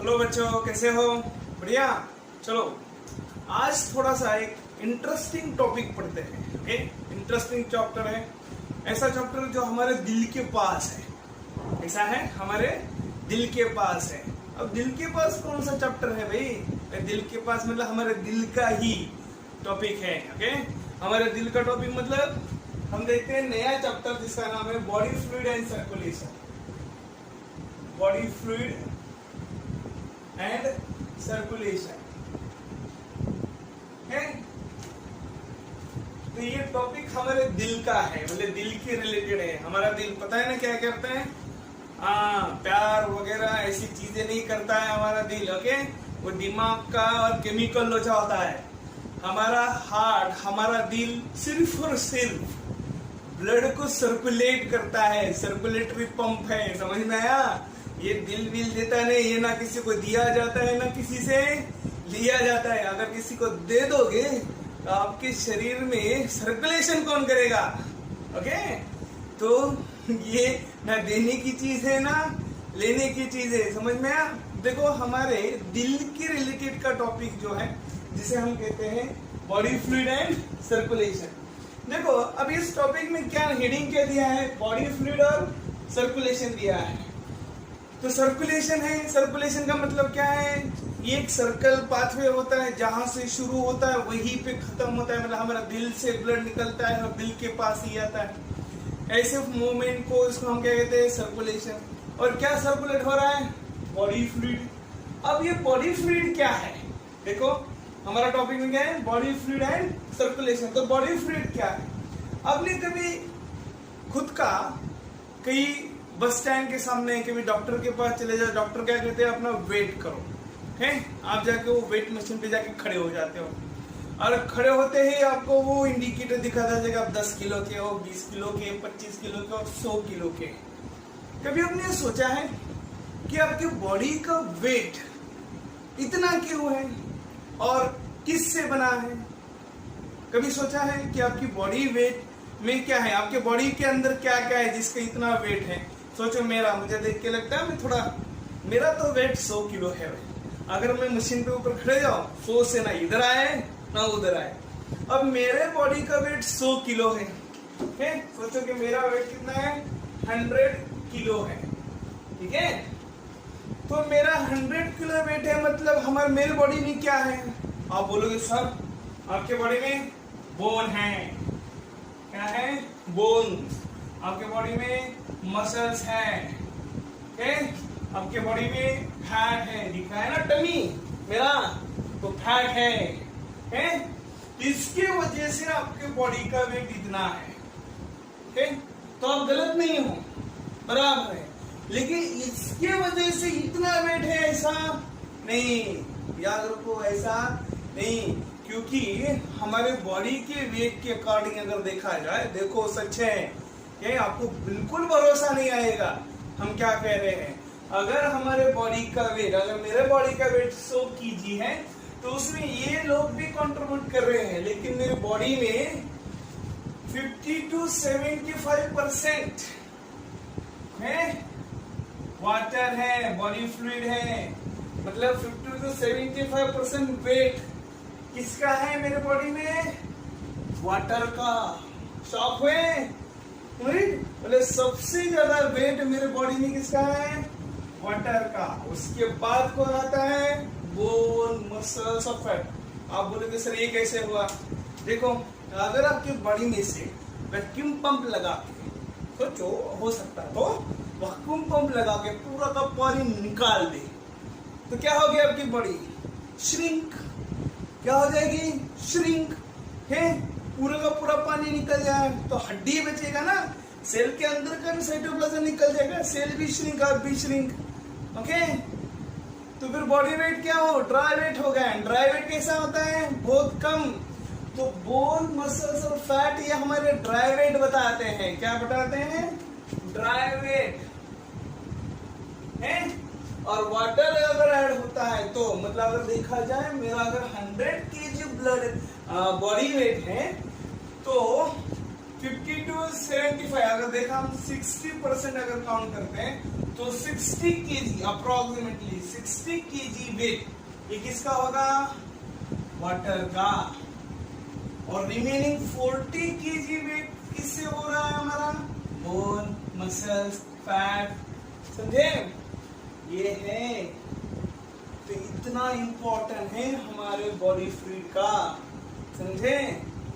Hello बच्चों, कैसे हो? बढ़िया। चलो आज थोड़ा सा एक इंटरेस्टिंग टॉपिक पढ़ते हैं। ओके, इंटरेस्टिंग चैप्टर है, ऐसा चैप्टर जो हमारे दिल के पास है। ऐसा है, हमारे दिल के पास है। अब दिल के पास कौन सा चैप्टर है भाई? दिल के पास मतलब हमारे दिल का ही टॉपिक है। ओके, हमारे दिल का टॉपिक मतलब हम देखते हैं नया चैप्टर जिसका नाम है body fluid and circulation. Body fluid and circulation है। तो ये टॉपिक हमारे दिल का है, मतलब दिल के रिलेटेड है। हमारा दिल पता है ना क्या करता है? प्यार वगैरह ऐसी चीजें नहीं करता है हमारा दिल। ओके, वो दिमाग का और केमिकल लोचा होता है। हमारा हार्ट, हमारा दिल सिर्फ और सिर्फ ब्लड को सर्कुलेट करता है, सर्कुलेटरी पंप है। समझ में आया? ये दिल विल देता नहीं, ये ना किसी को दिया जाता है ना किसी से लिया जाता है। अगर किसी को दे दोगे तो आपके शरीर में सर्कुलेशन कौन करेगा? ओके, तो ये ना देने की चीज है ना लेने की चीज है। समझ में आया? देखो, हमारे दिल के रिलेटेड का टॉपिक जो है जिसे हम कहते हैं बॉडी फ्लूइड एंड सर्कुलेशन। देखो, अब इस टॉपिक में क्या हेडिंग क्या दिया है? बॉडी फ्लूइड और सर्कुलेशन दिया है। तो सर्कुलेशन है, सर्कुलेशन का मतलब क्या है? ये एक सर्कल पाथवे होता है, जहां से शुरू होता है वहीं पे खत्म होता है। मतलब हमारा दिल से ब्लड निकलता है और दिल के पास ही आता है। ऐसे मूवमेंट को इसको हम क्या कहते हैं? सर्कुलेशन। और क्या सर्कुलेट हो रहा है? Body fluid. अब ये बॉडी फ्लूइड क्या है? देखो, हमारा टॉपिक में क्या है? Body fluid and circulation. तो बॉडी फ्लूइड क्या है? आपने कभी खुद का कई बस स्टैंड के सामने कभी डॉक्टर के पास चले जाओ, डॉक्टर क्या कहते हैं? अपना वेट करो, है? आप जाके वो वेट मशीन पे जाके खड़े हो जाते हो, और खड़े होते ही आपको वो इंडिकेटर दिखाता जाएगा, आप 10 किलो के हो, 20 किलो के, 25 किलो के और 100 किलो के। कभी आपने सोचा है कि आपकी बॉडी का वेट इतना क्यों है और किससे बना है? कभी सोचा है कि आपकी बॉडी वेट में क्या है? आपके बॉडी के अंदर क्या क्या है जिसका इतना वेट है? सोचो, मुझे देख के लगता है मेरा तो वेट 100 किलो है। अगर मैं मशीन पे ऊपर खड़े जाऊं, 100 से ना इधर आए ना उधर आए। अब मेरे बॉडी का वेट 100 किलो है। सोचो कि मेरा वेट कितना है? 100 किलो है। ठीक है, तो मेरा 100 किलो वेट है, मतलब मेरे बॉडी में क्या है? आप बोलोगे सर, आपके बॉडी में बोन है। क्या है? बोन। आपके बॉडी में मसल्स हैं। आपके बॉडी में फैट है, दिखा है ना टमी मेरा, तो फैट है? इसके वजह से आपके बॉडी का वेट इतना है। तो आप गलत नहीं हो, बराबर है। लेकिन इसके वजह से इतना वेट है ऐसा नहीं, याद रखो, ऐसा नहीं। क्योंकि हमारे बॉडी के वेट के अकॉर्डिंग अगर देखा जाए, देखो सच है, आपको बिल्कुल भरोसा नहीं आएगा हम क्या कह रहे हैं। अगर हमारे बॉडी का वेट, अगर मेरे बॉडी का वेट 100 kg है, तो उसमें ये लोग भी कंट्रीब्यूट कर रहे हैं, लेकिन मेरी बॉडी में 50 to 75% है वाटर है, बॉडी फ्लूइड है। मतलब 50 to 75% वेट किसका है मेरे बॉडी में? वाटर का। शॉक हुए? बोले सबसे ज्यादा वेट मेरे बॉडी में किसका है? वाटर का। उसके बाद कौन आता है? बोन, मसल्स और फैट। आप बोलोगे सर ये कैसे हुआ? देखो, अगर आपकी बॉडी में से वैक्यूम पंप लगा के, सोचो, हो सकता है तो वैक्यूम पंप लगा के पूरा का पानी निकाल दे, तो क्या होगी आपकी बॉडी? श्रिंक। क्या हो जाएगी? श्रिंक। है, पूरा का पूरा पानी निकल जाए तो हड्डी बचेगा ना, सेल के अंदर का भी साइटोप्लाज्म निकल जाएगा, सेल भी श्रिंक, आप भी श्रिंक। ओके, तो फिर बॉडी वेट क्या हो? ड्राई वेट हो गया। ड्राई वेट कैसा होता है? बहुत कम। तो बोन, मसल्स और फैट ये हमारे ड्राई वेट बताते हैं। क्या बताते हैं? ड्राई वेट है। और वाटर अगर ऐड होता है तो मतलब अगर देखा जाए, मेरा अगर 100 kg ब्लड बॉडी वेट है, तो 50 to 75, अगर देखा हम 60% अगर काउंट करते हैं तो 60 केजी अप्रोक्सीमेटली 60 केजी वेट ये किसका होगा? वाटर का। और रिमेनिंग 40 केजी वेट किससे हो रहा है हमारा? Bone, muscles, fat. समझे? ये है, तो इतना इंपॉर्टेंट है हमारे बॉडी फ्लूइड का। समझे?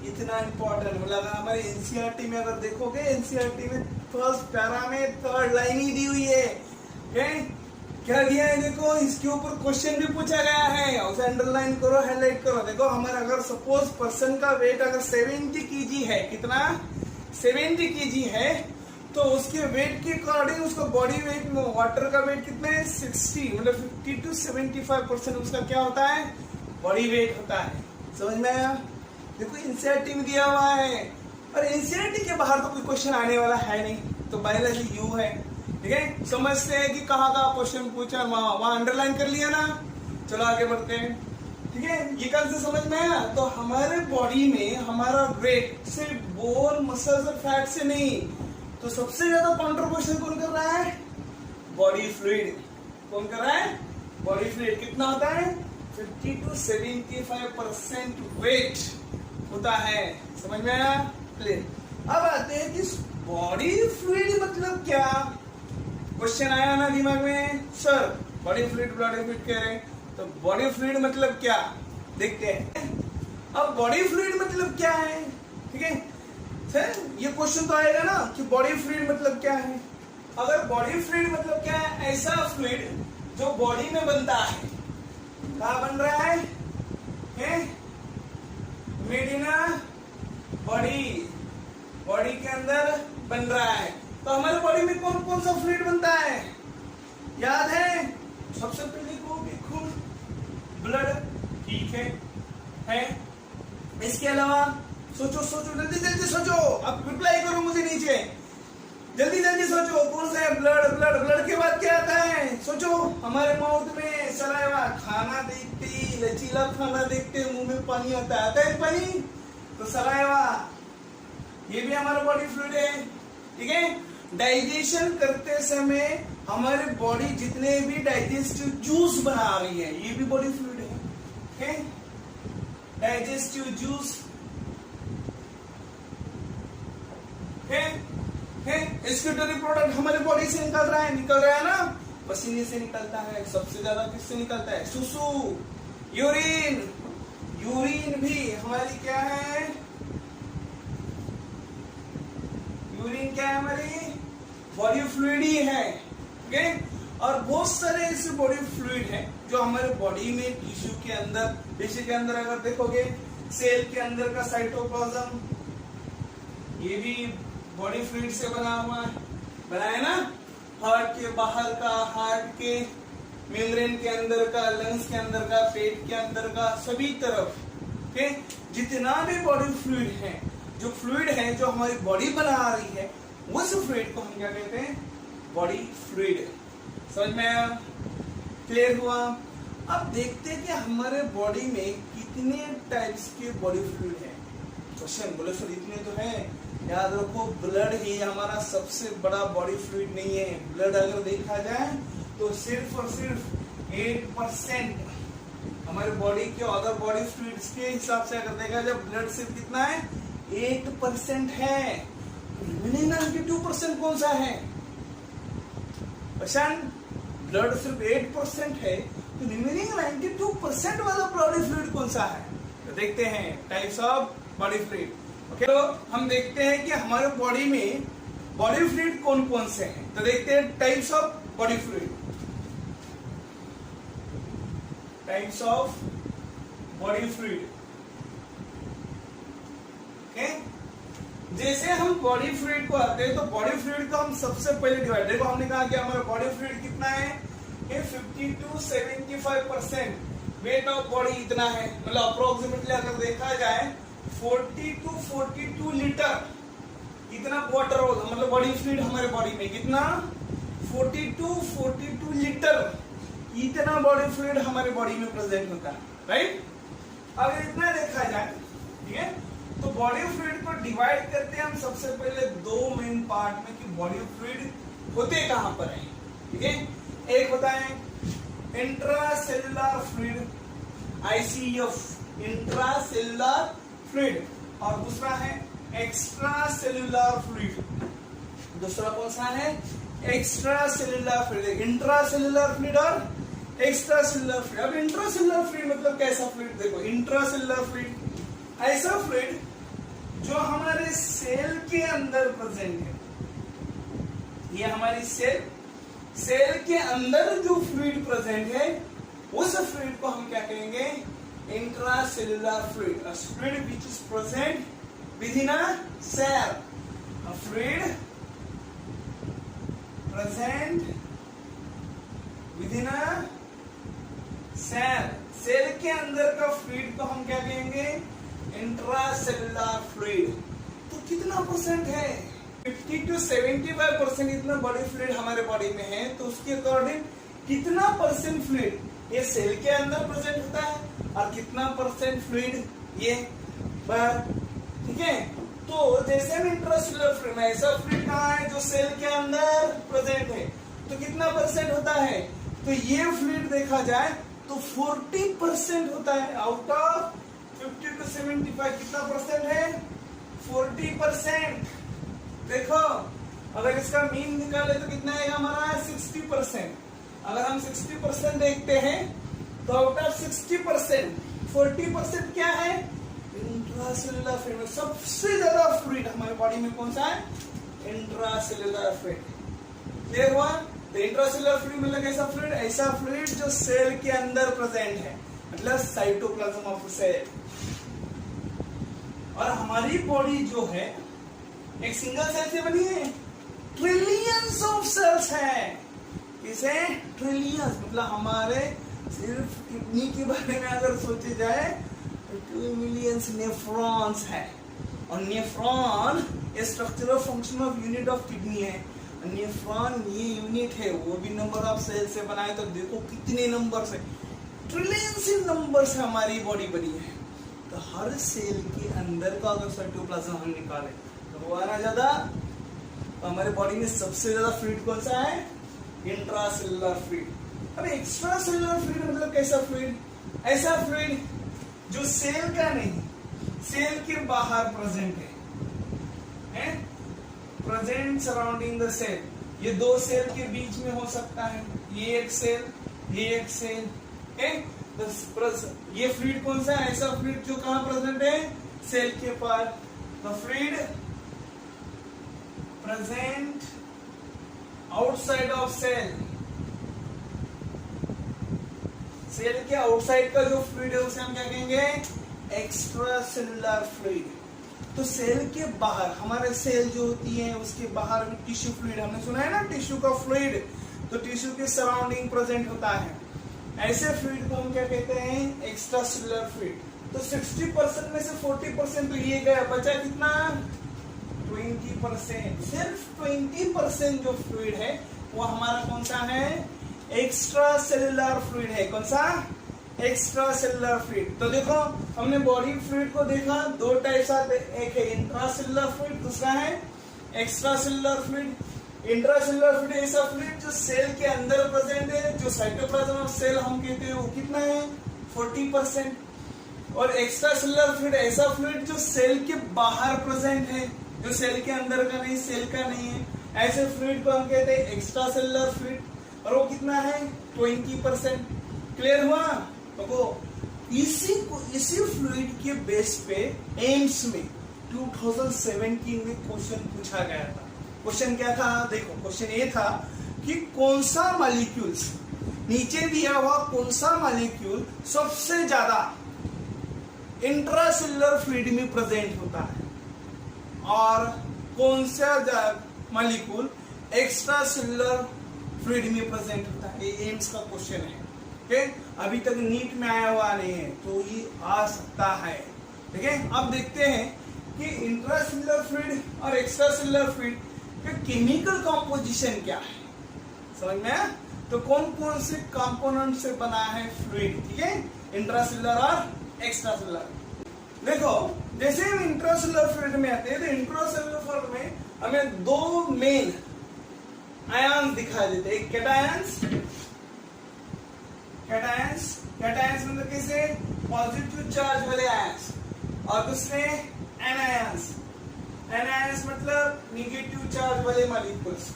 इतना इंपॉर्टेंट मतलब अगर हमारे एनसीईआरटी में अगर देखोगे, एनसीईआरटी में फर्स्ट पैरा में थर्ड लाइन ही दी हुई है। क्या दिया है देखो, इसके ऊपर क्वेश्चन भी पूछा गया है, उसे अंडरलाइन करो, हाईलाइट करो। देखो हमारा अगर सपोज पर्सन का वेट अगर 70 केजी है, कितना? 70 केजी है, तो उसके वेट के अकॉर्डिंग उसका बॉडी वेट में वाटर का वेट कितना है? 60, मतलब 50 to 75% उसका क्या होता है? बॉडी वेट होता है। समझ में आया? देखो एनसीईआरटी में दिया हुआ है, और एनसीईआरटी के बाहर तो कोई क्वेश्चन आने वाला है नहीं, तो बायोलॉजी यू है। ठीक है, समझते हैं कि कहाँ का क्वेश्चन पूछा, वहां अंडरलाइन कर लिया ना। चलो आगे बढ़ते हैं। ठीक है, ये कल से समझ में आया। तो हमारे बॉडी में हमारा वेट सिर्फ बोन, मसल्स और फैट से नहीं, तो सबसे ज्यादा कंट्रीब्यूशन कौन कर रहा है? Body fluid. कौन कर रहा है? Body fluid. कितना होता है? 50 to 75% वेट होता है। समझ में आया? क्लियर। अब आते हैं कि बॉडी फ्लूइड मतलब क्या? क्वेश्चन आया ना दिमाग में, सर बॉडी फ्लूइड कह रहे हैं, तो बॉडी फ्लूइड मतलब क्या? देखते हैं। अब बॉडी फ्लूइड मतलब क्या है? ठीक है सर, ये क्वेश्चन तो आएगा ना कि बॉडी फ्लूइड मतलब क्या है। अगर बॉडी फ्लूइड मतलब क्या है? ऐसा फ्लूइड जो बॉडी में बनता है। कहाँ बन रहा है? मेड इन बॉडी, बॉडी के अंदर बन रहा है। तो हमारे बॉडी में कौन कौन सा फ्लूइड बनता है? याद है? सबसे पहले को देखो ब्लड, ठीक है? इसके अलावा सोचो सोचो, जल्दी जल्दी सोचो, अब रिप्लाई करो मुझे नीचे, जल्दी जल्दी सोचो। कौन सा है? ब्लड। ब्लड ब्लड के बाद क्या आता है? सोचो। हमारे माउथ में सलाइवा, खाना देखते ही लचीला खाना देखते मुंह में पानी आता है पानी, तो सलाइवा ये भी हमारा बॉडी फ्लूइड है। ठीक है, डाइजेशन करते समय हमारे बॉडी जितने भी डाइजेस्टिव जूस बना रही है, ये भी बॉडी फ्लूइड है। ठीक है, डाइजेस्टिव जूस है। एक्सक्रीटरी प्रोडक्ट हमारे बॉडी से निकल रहा है ना, पसीने से निकलता है। सबसे ज्यादा किससे निकलता है? सुसु, यूरिन। यूरिन भी हमारी क्या है? यूरिन क्या है? हमारी बॉडी फ्लूइड ही है। ओके, और बहुत सारे ऐसे बॉडी फ्लूइड है जो हमारे बॉडी में टिश्यू के अंदर अगर देखोगे, सेल के अंदर का साइटोप्लाज्म, ये भी बॉडी फ्लूइड से बना है ना। हार्ट के बाहर का, हार्ट के मेम्ब्रेन के अंदर का, लंग्स के अंदर का, पेट के अंदर का, सभी तरफ के जितना भी बॉडी फ्लूइड है, जो फ्लूइड है जो हमारी बॉडी बना रही है, उस फ्लूइड को हम क्या कहते हैं? Body fluid. समझ में आया? क्लियर हुआ? अब देखते हैं कि हमारे बॉडी में कितने टाइप्स के बॉडी फ्लूइड है। क्वेश्चन बोले सर इतने तो है। याद रखो, ब्लड ही हमारा सबसे बड़ा बॉडी फ्लूइड नहीं है। ब्लड अगर देखा जाए तो सिर्फ और सिर्फ 8% हमारे बॉडी के अदर बॉडी फ्लूइड्स के हिसाब से अगर देखा जाए, ब्लड सिर्फ कितना है? 8% है। रिमेनिंग 92% कौन सा है? ब्लड सिर्फ 8% है, तो रिमेनिंग 92% वाला बॉडी फ्लूइड कौन सा है? तो देखते हैं types of body fluid. Okay, तो हम देखते हैं कि हमारे बॉडी में बॉडी फ्लूइड कौन कौन से हैं। तो देखते हैं types of body fluid. Types of body fluid. Okay, जैसे हम बॉडी फ्लूइड को आते हैं, तो बॉडी फ्लूइड को हम सबसे पहले डिवाइड, देखो हमने कहा कि हमारा बॉडी फ्लूइड कितना है? 50 to 75% वेट ऑफ बॉडी इतना है, मतलब अप्रोक्सीमेटली अगर देखा जाए 40 to 42 लीटर इतना वाटर होगा, मतलब बॉडी फ्लूइड हमारे बॉडी में कितना? 40 to 42 लीटर इतना बॉडी फ्लूइड हमारे बॉडी में प्रेजेंट होता है, राइट? अगर इतना देखा जाए, ठीक है, तो बॉडी फ्लूइड को डिवाइड करते हैं हम सबसे पहले दो मेन पार्ट में कि बॉडी फ्लूइड होते कहां पर है। ठीक है। एक होता है intracellular fluid, ICF, intracellular fluid, और दूसरा है एक्स्ट्रासेल्युलर फ्लूइड। दूसरा कौन सा है? Extracellular fluid. इंट्रासेल्युलर फ्लूइड और एक्स्ट्रासेल्युलर फ्लूइड। अब इंट्रासेल्युलर फ्लूइड मतलब कैसा फ्लूइड? देखो, इंट्रासेल्युलर फ्लूइड ऐसा फ्लूइड जो हमारे सेल के अंदर प्रेजेंट है। ये हमारी सेल के अंदर जो फ्लूइड प्रेजेंट है, उस फ्लूइड को हम क्या कहेंगे? Intracellular fluid. A fluid which is present within a cell, a fluid present within a cell. Cell के अंदर का फ्लूइड को हम क्या कहेंगे? Intracellular fluid. तो कितना परसेंट है? 50 to 75% इतना बड़ी फ्लूइड हमारे बॉडी में है, तो उसके अकॉर्डिंग कितना परसेंट फ्लूइड ये सेल के अंदर प्रेजेंट होता है और कितना परसेंट फ्लूइड ये बाहर, ठीक है। तो जैसे हम इंट्रासेल्युलर फ्लूइड में, ऐसा फ्लूइड कहाँ है जो सेल के अंदर प्रेजेंट है, तो कितना परसेंट होता है? तो ये फ्लूइड देखा जाए तो 40% होता है। आउट ऑफ 50 to 75 कितना परसेंट है? 40%। देखो, अगर इसका मीन निकाले तो कितना आएगा हमारा? 60%। अगर हम 60% देखते हैं तो आउट ऑफ 60% 40% क्या है? Intracellular fluid. सबसे ज्यादा फ्लूइड हमारे बॉडी में कौन सा है? Intracellular fluid. क्लियर हुआ? तो इंट्रासेल्युलर फ्लूइड मतलब कैसा फ्लूइड? ऐसा फ्लूइड जो सेल के अंदर प्रेजेंट है, मतलब साइटोप्लाज्म ऑफ सेल। और हमारी बॉडी जो है एक सिंगल सेल से बनी है, ट्रिलियंस ऑफ सेल्स है। इसे ट्रिलियंस मतलब हमारे सिर्फ किडनी के बारे में अगर सोचे जाए तो 2 मिलियंस नेफ्रॉन्स है। और नेफ्रॉन ये structural function of unit of kidney है। नेफ्रॉन ये यूनिट है, वो भी नंबर ऑफ सेल से बना है। तो देखो कितने नंबर से, ट्रिलियंस इन नंबर से हमारी बॉडी बनी है। तो हर सेल के अंदर का अगर साइटोप्लाज्म हम निकाले तो वो आना ज्यादा। तो हमारे बॉडी में सबसे ज्यादा फ्लूइड कौन सा है? Intracellular fluid. अब एक्स्ट्रासेल्युलर फ्लूइड मतलब कैसा फ्लूइड? ऐसा फ्लूइड जो सेल का नहीं, सेल के बाहर प्रेजेंट है, प्रेजेंट सराउंडिंग द सेल। ये दो सेल के बीच में हो सकता है, ये एक सेल, ये एक सेल, ये फ्लूइड कौन सा है? ऐसा फ्लूइड जो कहां प्रेजेंट है? सेल के पार। The fluid present outside of cell. Cell के आउटसाइड का जो फ्लूइड है उसे हम क्या कहेंगे? Extracellular fluid. तो सेल के बाहर, हमारे सेल जो होती है उसके बाहर भी टिश्यू फ्लूइड, हमने सुना है ना टिश्यू का फ्लूइड, तो टिश्यू के सराउंडिंग प्रेजेंट होता है। ऐसे फ्लूइड को हम क्या कहते हैं? Extracellular fluid. तो 60% में से 40% तो ये गया, बचा कितना? 20%। सिर्फ 20% जो फ्लूइड है वो हमारा कौन सा है? एक्स्ट्रासेल्युलर फ्लूइड है। कौन सा? Extracellular fluid. तो देखो, हमने बॉडी फ्लूइड को देखा, दो टाइप्स आते, एक है इंट्रासेल्युलर फ्लूइड, दूसरा है एक्स्ट्रासेल्युलर फ्लूइड। इंट्रासेल्युलर फ्लूइड ऐसा फ्लूइड जो सेल के अंदर प्रेजेंट है, जो साइटोप्लाज्म ऑफ सेल हम कहते हैं, वो कितना है? 40%। और एक्स्ट्रासेल्युलर फ्लूइड ऐसा फ्लूइड जो सेल के बाहर प्रेजेंट है, जो सेल के अंदर का नहीं, सेल का नहीं है, ऐसे फ्लूइड को हम कहते हैं एक्स्ट्रासेल्युलर फ्लूइड। और वो कितना है? 20%। क्लियर हुआ? तो इसी फ्लूइड के बेस पे एम्स में 2017 में क्वेश्चन पूछा गया था। क्वेश्चन क्या था? देखो, क्वेश्चन ये था कि कौन सा मॉलिक्यूल्स, नीचे दिया हुआ कौन सा मॉलिक्यूल सबसे ज्यादा इंट्रासेल्युलर फ्लूइड में प्रेजेंट होता है और कौन सा मॉलिक्यूल एक्स्ट्रासेल्युलर फ्लूइड में प्रेजेंट होता है। ये एम्स का क्वेश्चन है। अभी तक नीट में आया हुआ नहीं है, तो ये आ सकता है। ठीक है, अब देखते हैं कि इंट्रासेल्युलर फ्लूइड और एक्स्ट्रासेल्युलर फ्लूइड का केमिकल कॉम्पोजिशन क्या है। समझ में आया? तो कौन कौन से कंपोनेंट से बना है फ्लूइड, ठीक है, इंट्रासेल्युलर और एक्स्ट्रासेल्युलर। देखो, जैसे हम इंट्रासेल्युलर फ्लूइड में आते हैं तो इंट्रासेल्युलर फ्लूइड में हमें दो मेन आयंस दिखा देते हैं। कैटायंस, कैटायंस, कैटायंस मतलब कैसे, पॉजिटिव चार्ज वाले आयंस, और दूसरे एनायंस, एनायंस मतलब निगेटिव चार्ज वाले मॉलिक्यूल्स।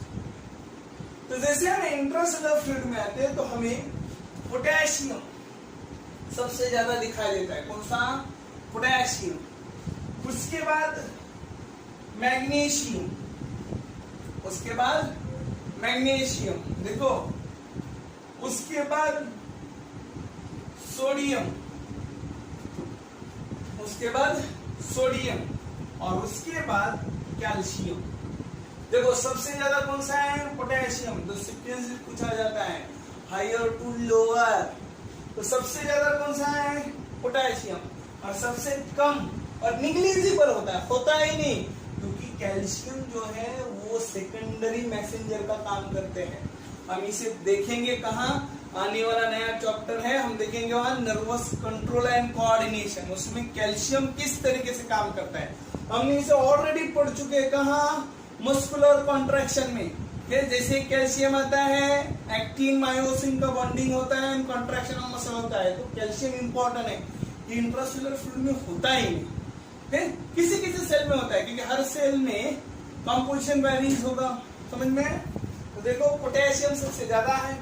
तो जैसे हम इंट्रासेलुलर फ्लूइड में आते हैं तो हमें पोटेशियम सबसे ज्यादा दिखाई देता है। कौन सा, पोटेशियम। उसके बाद मैग्नीशियम, उसके बाद मैग्नीशियम, देखो, उसके बाद सोडियम, उसके बाद सोडियम, और उसके बाद कैल्शियम। देखो सबसे ज्यादा कौन सा है, पोटेशियम। तो सीक्वेंस पूछा जाता है हायर टू लोअर, तो सबसे ज्यादा कौन सा है, पोटेशियम, और सबसे कम और निग्लिजिबल होता ही नहीं, क्योंकि कैल्शियम जो है वो सेकेंडरी मैसेंजर का काम करते हैं। हम इसे देखेंगे कहाँ, आने वाला नया चैप्टर है, हम देखेंगे वहां नर्वस कंट्रोल एंड कोऑर्डिनेशन, उसमें कैल्शियम किस तरीके से काम करता है। हमने इसे ऑलरेडी पढ़ चुके हैं, कहाँ, मस्कुलर कॉन्ट्रैक्शन में। जैसे कैल्शियम आता है, एक्टिन मायोसिन का बॉन्डिंग होता है, कॉन्ट्रैक्शन ऑफ मसल होता है, तो कैल्शियम इंपॉर्टेंट है। इंट्रासेलुलर फ्लूइड में होता ही नहीं, किसी किसी सेल में होता है, क्योंकि हर सेल में कंपोजिशन वेरीज होगा, समझ में। तो देखो पोटेशियम सबसे ज्यादा है,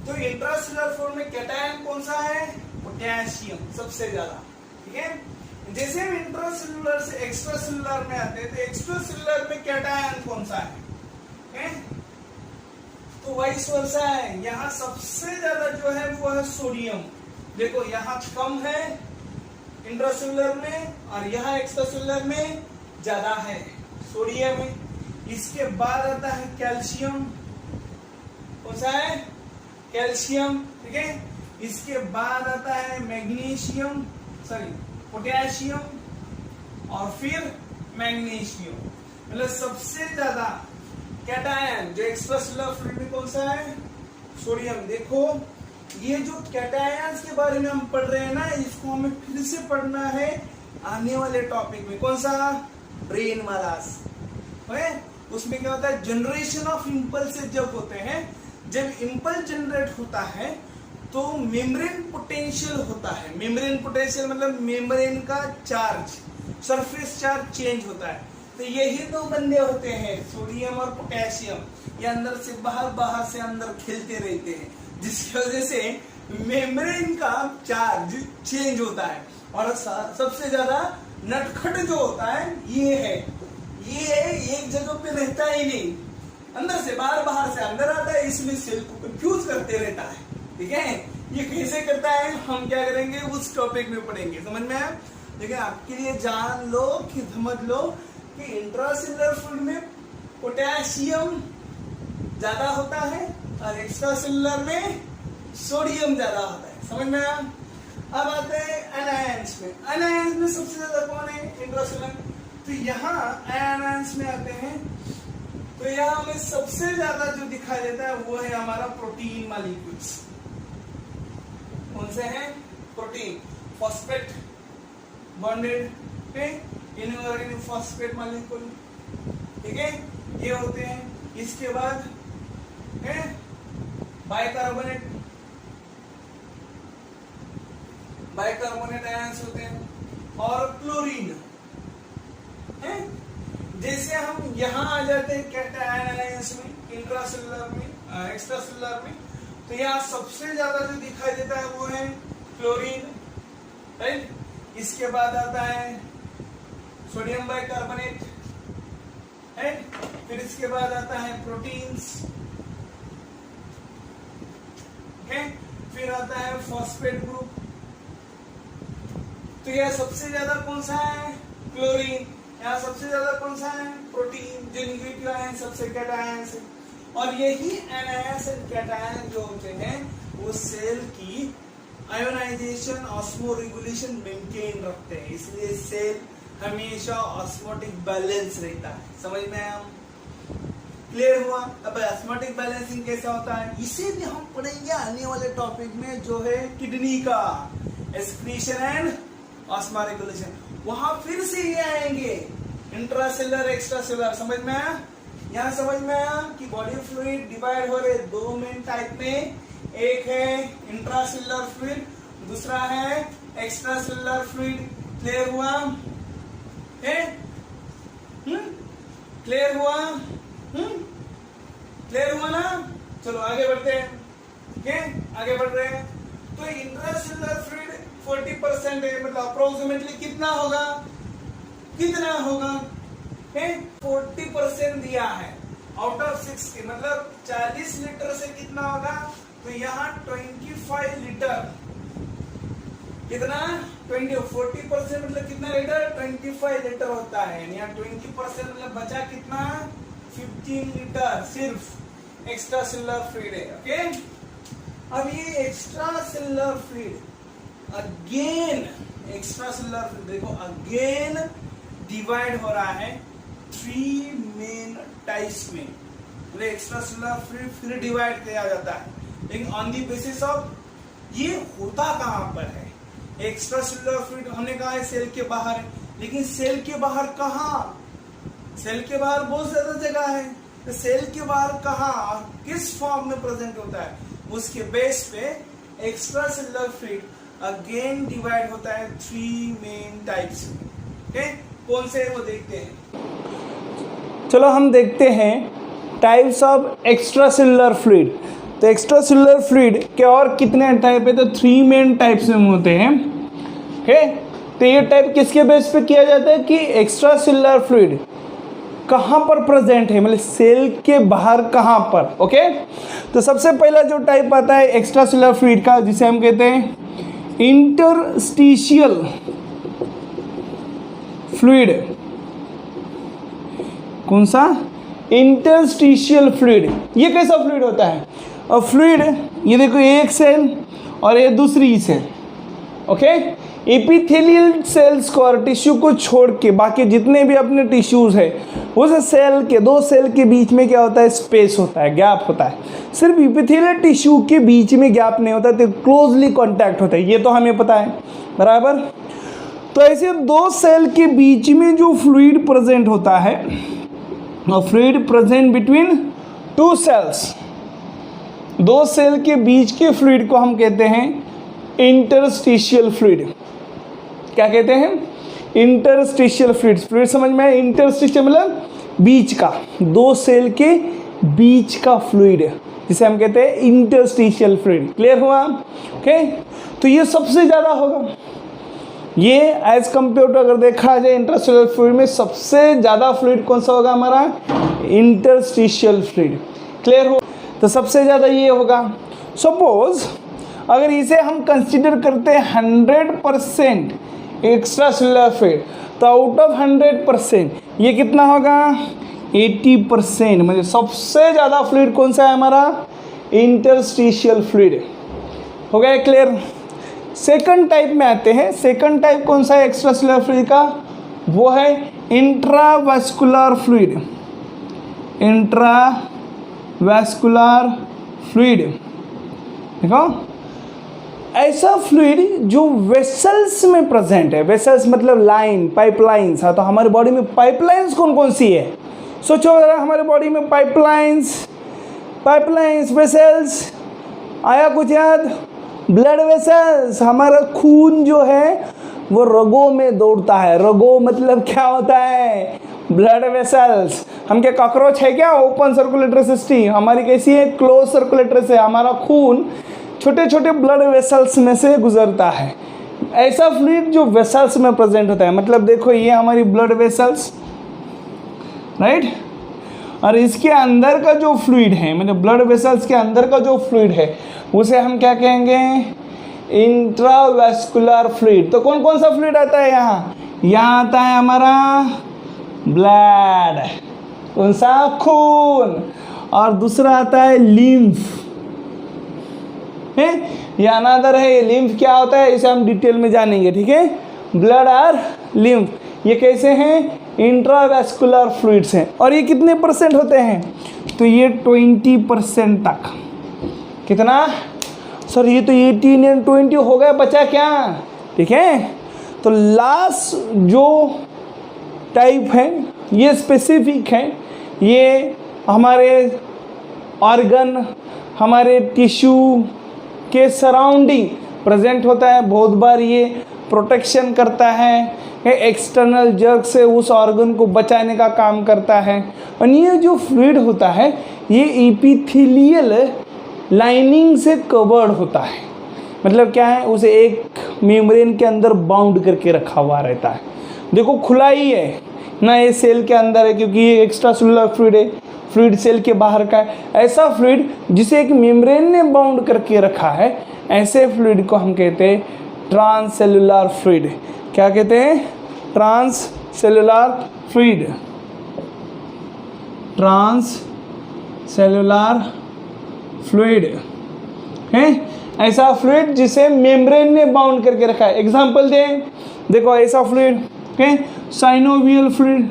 तो इंट्रासेलुलर फ्लूइड में कैटायन कौन सा है, पोटेशियम सबसे ज्यादा, ठीक है। जैसे हम इंट्रासेलुलर से एक्स्ट्रासेलुलर में आते हैं, तो एक्स्ट्रासेलुलर में कैटायन कौन सा है, तो वाइस वर्सा है। यहाँ सबसे ज्यादा जो है वो है सोडियम। देखो यहाँ कम है इंट्रासेलुलर में, और यहाँ एक्स्ट्रासेलुलर में ज्यादा है सोडियम है। इसके बाद आता है कैल्शियम, कौन सा है, कैल्शियम, ठीक है। इसके बाद आता है मैग्नीशियम, सॉरी पोटेशियम, और फिर मैग्नीशियम। मतलब सबसे ज्यादा कैटायन जो एक्स्ट्रासेलुलर फ्लूइड में कौन सा है, सोडियम। देखो ये जो कैटायंस के बारे में हम पढ़ रहे हैं ना, इसको हमें फिर से पढ़ना है आने वाले टॉपिक में। कौन सा, ब्रेन मास, उसमें क्या होता है, जनरेशन ऑफ इम्पल्स जब होते हैं, जब इम्पल्स जनरेट होता है तो मेम्ब्रेन पोटेंशियल होता है। मेम्ब्रेन पोटेंशियल मतलब मेम्ब्रेन का चार्ज, सरफेस चार्ज चेंज होता है। तो यही दो बंदे होते हैं, सोडियम और पोटेशियम, ये अंदर से बाहर, बाहर से अंदर खेलते रहते हैं, जिसकी वजह से मेम्ब्रेन का चार्ज चेंज होता है। और सबसे ज्यादा नटखट जो होता है ये है, ये एक जगह पे रहता ही नहीं, अंदर से बाहर, बाहर से अंदर आता है, इसलिए सेल को कंफ्यूज करते रहता है, ठीक है। ये कैसे करता है हम क्या करेंगे उस टॉपिक में पढ़ेंगे, समझ में आया। लेकिन आपके लिए जान लो कि समझ लो कि इंट्रासेलुलर फ्लूइड में पोटेशियम ज्यादा होता है और एक्स्ट्रासेलुलर में सोडियम ज्यादा होता है, समझ में आया। अब आते हैं एनायंस में। एनायंस में सबसे ज्यादा कौन है, इंट्रासेलुलर। तो यहाँ एनायंस में आते हैं, तो यहाँ हमें सबसे ज्यादा जो दिखाई देता है वो है हमारा प्रोटीन मॉलिक्यूल्स। कौन से हैं, protein, phosphate bonded inorganic phosphate molecule, ठीक है, ये होते हैं। इसके बाद है बाइकार्बोनेट, बाइकार्बोनेट आयंस होते हैं, और क्लोरीन है। जैसे हम यहाँ आ जाते हैं कैटायन आयंस में, इंट्रासेलुलर में, एक्स्ट्रासेलुलर में, तो यहाँ सबसे ज्यादा जो दिखाई देता है वो है क्लोरीन, राइट। इसके बाद आता है सोडियम बाइकार्बोनेट, राइट। फिर इसके बाद आता है प्रोटीन्स, फिर आता है फॉस्फेट ग्रुप। तो यह सबसे ज्यादा कौन सा है, क्लोरीन। यहाँ सबसे ज्यादा कौन सा है, प्रोटीन, जो निगेटिव आयन सबसे कैटायन है। और यही एनायंस एंड कैटायन जो होते हैं वो सेल की आयोनाइजेशन, ऑस्मो रेगुलेशन मेंटेन रखते हैं, इसलिए सेल हमेशा ऑस्मोटिक बैलेंस रहता है, समझ में आया, क्लियर हुआ। अब ऑस्मोटिक बैलेंसिंग कैसा होता है इसे भी हम पढ़ेंगे आने वाले टॉपिक में, जो है किडनी का एक्सक्रीशन एंड ऑस्मो रेगुलेशन। वहां फिर से ये आएंगे इंट्रासेलुलर एक्स्ट्रासेलुलर, समझ में आया। यहाँ समझ में आया कि बॉडी फ्लूइड डिवाइड हो रहे दो मेन टाइप में, एक है इंट्रासेल्युलर फ्लूइड, दूसरा है एक्स्ट्रासेल्युलर फ्लूइड। क्लियर हुआ है? क्लियर हुआ? क्लियर हुआ ना? चलो आगे बढ़ते हैं। ठीक है, आगे बढ़ रहे हैं। तो इंट्रासेल्युलर फ्लूइड 40% है, मतलब अप्रोक्सीमेटली कितना होगा? कितना होगा? 40% दिया है आउट ऑफ 60, मतलब 40 लीटर से कितना होगा? तो यहाँ 25 लीटर, कितना? 40% मतलब कितना लीटर? 25 लीटर होता है। यहाँ 20% मतलब बचा कितना? 15 लीटर सिर्फ एक्स्ट्रा सेल्युलर फ्लूइड है। ओके, अब ये extra cellular fluid again, extra cellular fluid देखो अगेन डिवाइड हो रहा है 3 मेन टाइप्स में। मतलब एक्स्ट्रा सेल्युलर फ्लूइड फिर डिवाइड किया जाता है, लेकिन ऑन दी बेसिस ऑफ ये होता कहां पर है? एक्स्ट्रा सेल्युलर फ्लूइड हमने कहा है सेल के बाहर है, लेकिन सेल के बाहर कहां? सेल के बाहर बहुत ज्यादा जगह है, तो सेल के बाहर कहां, किस फॉर्म में प्रेजेंट होता है? उसके बेस पे extra cellular fluid again divide होता है 3 मेन टाइप्स में। ओके, कौन से वो देखते हैं। चलो हम देखते हैं types of extra cellular fluid. तो एक्स्ट्रा सेल्युलर फ्लूइड के और कितने टाइप है? तो 3 मेन टाइप्स में होते हैं। ओके, तो ये टाइप किसके बेस पे किया जाता है कि एक्स्ट्रा सेल्युलर फ्लूइड कहां पर प्रेजेंट है, मतलब सेल के बाहर कहां पर। ओके, तो सबसे पहला जो टाइप आता है एक्स्ट्रा सेल्युलर फ्लूइड का, जिसे हम कहते हैं इंटरस्टिशियल फ्लूइड। कौन सा? Interstitial fluid. ये कैसा फ्लूइड होता है? और फ्लूइड ये देखो, एक सेल और ये दूसरी सेल। ओके, एपिथेलियल सेल्स को और टिश्यू को छोड़ के बाकी जितने भी अपने टिश्यूज है उस सेल के, दो सेल के बीच में क्या होता है? स्पेस होता है, गैप होता है। सिर्फ एपिथेलियल टिश्यू के बीच में गैप नहीं होता, तो क्लोजली कॉन्टैक्ट होता है, ये तो हमें पता है बराबर। तो ऐसे दो सेल के बीच में जो फ्लूइड प्रेजेंट होता है, फ्लूइड प्रेजेंट बिटवीन 2 सेल्स, दो सेल के बीच के फ्लूइड को हम कहते हैं इंटरस्टिशियल फ्लूइड। क्या कहते हैं? Interstitial fluid. फ्लूइड समझ में आया? इंटरस्टिशियल मतलब बीच का, दो सेल के बीच का फ्लूइड, जिसे हम कहते हैं इंटरस्टिशियल फ्लूइड। क्लियर हुआ? ओके, तो ये सबसे ज़्यादा होगा। ये एज कम्पेयर टू अगर देखा जाए इंटरस्टिशियल फ्लूइड में सबसे ज़्यादा फ्लूइड कौन सा होगा हमारा? Interstitial fluid. क्लियर हो? तो सबसे ज़्यादा ये होगा। सपोज अगर इसे हम कंसीडर करते हैं 100% एक्स्ट्रा सेल्युलर फ्लूइड, तो आउट ऑफ 100% ये कितना होगा? 80%। मतलब सबसे ज़्यादा फ्लूइड कौन सा है हमारा? Interstitial fluid. हो गया क्लियर? सेकंड टाइप में आते हैं। सेकंड टाइप कौन सा है एक्स्ट्रा सेल्युलर फ्लूइड का? वो है इंट्रावैस्कुलर फ्लूइड। इंट्रावैस्कुलर फ्लूइड देखो, ऐसा फ्लूइड जो वेसल्स में प्रेजेंट है। वेसल्स मतलब लाइन, पाइपलाइंस। हाँ, तो हमारे बॉडी में पाइपलाइंस कौन कौन सी है? सोचो जरा, हमारे बॉडी में पाइपलाइंस वेसल्स आया कुछ याद? ब्लड वेसल्स, हमारा खून जो है वो रगों में दौड़ता है। रगों मतलब क्या होता है? Blood vessels. हम क्या कॉकरोच है क्या? Open circulatory system. हमारी कैसी है? क्लोज सर्कुलेटरी से हमारा खून छोटे छोटे ब्लड वेसल्स में से गुजरता है। ऐसा फ्लूइड जो वेसल्स में प्रेजेंट होता है। मतलब देखो, ये हमारी ब्लड वेसल्स, राइट, और इसके अंदर का जो फ्लूइड है, मतलब ब्लड वेसल्स के अंदर का जो फ्लूइड है, उसे हम क्या कहेंगे? Intravascular fluid. तो कौन कौन सा फ्लूइड आता है यहाँ? यहाँ आता है हमारा ब्लड, कौन सा? खून। और दूसरा आता है लिम्फ है, ये अनादर है। ये लिम्फ क्या होता है इसे हम डिटेल में जानेंगे, ठीक है? ब्लड और लिम्फ ये कैसे हैं? इंट्रावैस्कुलर फ्लूइड्स हैं। और ये कितने % होते हैं? तो ये 20% तक। कितना? सर ये तो 18 और 20 हो गया, बचा क्या? ठीक है, तो लास्ट जो टाइप है ये स्पेसिफिक है ये हमारे ऑर्गन, हमारे टिश्यू के सराउंडिंग प्रेजेंट होता है। बहुत बार ये प्रोटेक्शन करता है, एक्सटर्नल जर्क से उस ऑर्गन को बचाने का काम करता है। और ये जो फ्लूइड होता है ये एपिथेलियल लाइनिंग से कवर्ड होता है। मतलब क्या है, उसे एक मेम्ब्रेन के अंदर बाउंड करके रखा हुआ रहता है। देखो खुला ही है ना, ये सेल के अंदर है क्योंकि ये एक्स्ट्रा सेलुलर फ्लूइड है, फ्लूइड सेल के बाहर का है। ऐसा फ्लूइड जिसे एक मेम्ब्रेन ने बाउंड करके रखा है, ऐसे फ्लूइड को हम कहते हैं ट्रांससेलुलर फ्लूइड। क्या कहते हैं? Transcellular fluid. ट्रांससेलुलर फ्लूइड है ऐसा फ्लूइड जिसे मेम्ब्रेन ने बाउंड करके रखा है। एग्जांपल दें, देखो ऐसा फ्लूइड है साइनोवियल फ्लूइड।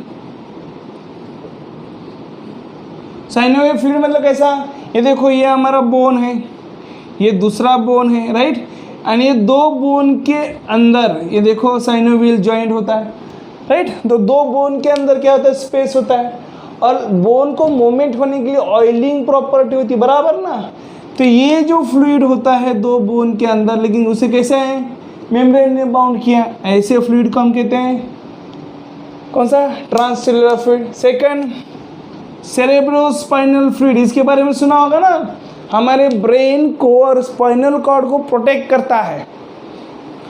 साइनोवियल फ्लूइड मतलब कैसा? ये देखो, ये हमारा बोन है, ये दूसरा बोन है, राइट। और ये दो बोन के अंदर ये देखो साइनोवियल जॉइंट होता है, राइट। तो दो बोन के अंदर क्या होता है? स्पेस होता है। और बोन को मूवमेंट होने के लिए ऑयलिंग प्रॉपर्टी होती है, बराबर ना। तो ये जो फ्लूइड होता है दो बोन के अंदर, लेकिन उसे कैसे है? मेम्ब्रेन ने बाउंड किया। ऐसे फ्लूइड को हम कहते हैं कौन सा? Transcellular fluid. Second, cerebrospinal fluid. इसके बारे में सुना होगा ना, हमारे ब्रेन को और स्पाइनल कॉर्ड को प्रोटेक्ट करता है।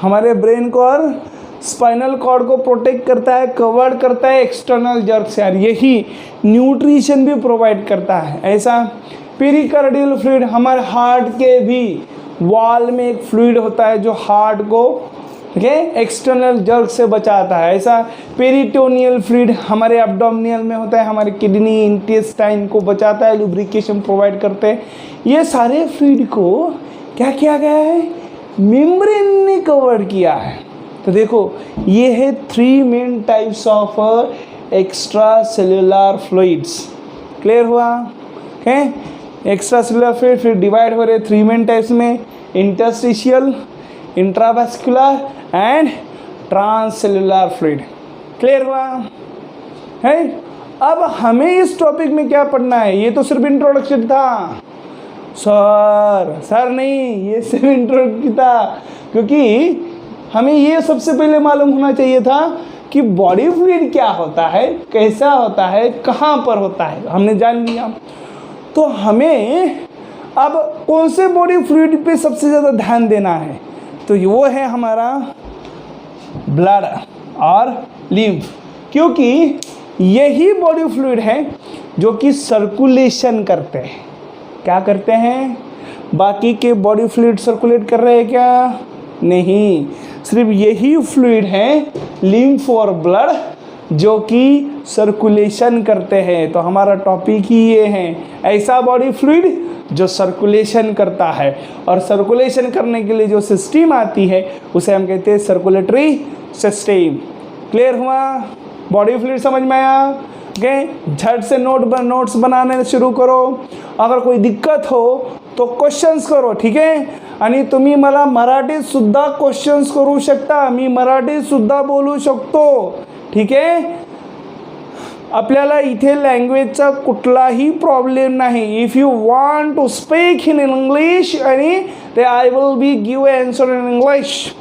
हमारे ब्रेन को और स्पाइनल कॉर्ड को प्रोटेक्ट करता है, कवर्ड करता है एक्सटर्नल जर्क से, और यही न्यूट्रिशन भी प्रोवाइड करता है। ऐसा पेरिकार्डियल फ्लूइड, हमारे हार्ट के भी वॉल में एक फ्लूइड होता है जो हार्ट को एक्सटर्नल जर्क से बचाता है। ऐसा पेरिटोनियल फ्लूइड हमारे एब्डोमिनियल में होता है, हमारे किडनी इंटेस्टाइन को बचाता है, लुब्रिकेशन प्रोवाइड करते हैं। ये सारे फ्लूइड को क्या किया गया है? मेम्ब्रेन ने कवर किया है। तो देखो ये है 3 main types of extra cellular fluids. Clear हुआ? है एक्स्ट्रा सेलुलर फ्लूइड फिर डिवाइड हो रहे 3 मेन टाइप्स में, interstitial, intravascular and transcellular fluid. Clear हुआ? है। अब हमें इस टॉपिक में क्या पढ़ना है? ये तो सिर्फ इंट्रोडक्शन था सर नहीं, ये सिर्फ इंट्रोडक्शन था, क्योंकि हमें ये सबसे पहले मालूम होना चाहिए था कि बॉडी फ्लूइड क्या होता है, कैसा होता है, कहाँ पर होता है। हमने जान लिया। तो हमें अब कौन से बॉडी फ्लूइड पे सबसे ज़्यादा ध्यान देना है? तो वो है हमारा ब्लड और लिम्फ, क्योंकि यही बॉडी फ्लूइड है जो कि सर्कुलेशन करते हैं। क्या करते हैं? बाकी के बॉडी फ्लूइड सर्कुलेट कर रहे हैं क्या? नहीं, सिर्फ यही फ्लूइड है लिम्फ और ब्लड जो कि सर्कुलेशन करते हैं। तो हमारा टॉपिक ही ये है, ऐसा बॉडी फ्लूइड जो सर्कुलेशन करता है। और सर्कुलेशन करने के लिए जो सिस्टम आती है उसे हम कहते हैं सर्कुलेटरी सिस्टम। क्लियर हुआ? बॉडी फ्लूइड समझ में आया? ओके, झट से नोट्स बनाने शुरू करो। अगर कोई दिक्कत हो तो क्वेश्चन्स करो, ठीक आहे? आणि तुम्ही मला मराठीत सुद्धा क्वेश्चन्स करू शकता, मी मराठीत सुद्धा बोलू शकतो, ठीक आहे? आपल्याला इथे लँग्वेजचा कुठलाही प्रॉब्लेम नाही. If you want to speak in English आणि ते I will be give answer in English.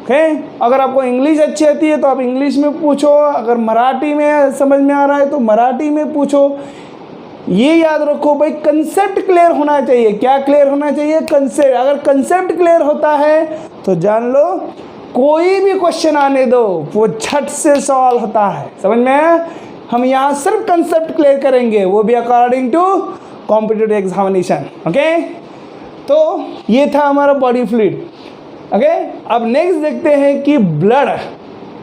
Okay, अगर आपको इंग्लिश अच्छी आती है तो आप इंग्लिश में पूछो, अगर मराठी में समझ में आ रहा है तो मराठी में पूछो. ये याद रखो भाई, कंसेप्ट क्लियर होना चाहिए. क्या क्लियर होना चाहिए? कंसेप्ट. अगर कंसेप्ट क्लियर होता है तो जान लो कोई भी क्वेश्चन आने दो वो झट से सॉल्व होता है. समझ में आया? हम यहाँ सिर्फ कंसेप्ट क्लियर करेंगे, वो भी according to competitive examination. Okay, तो ये था हमारा बॉडी फ्लूइड. ओके, अब नेक्स्ट देखते हैं कि ब्लड.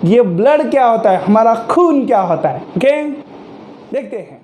ये ब्लड क्या होता है, हमारा खून क्या होता है. ओके, देखते हैं.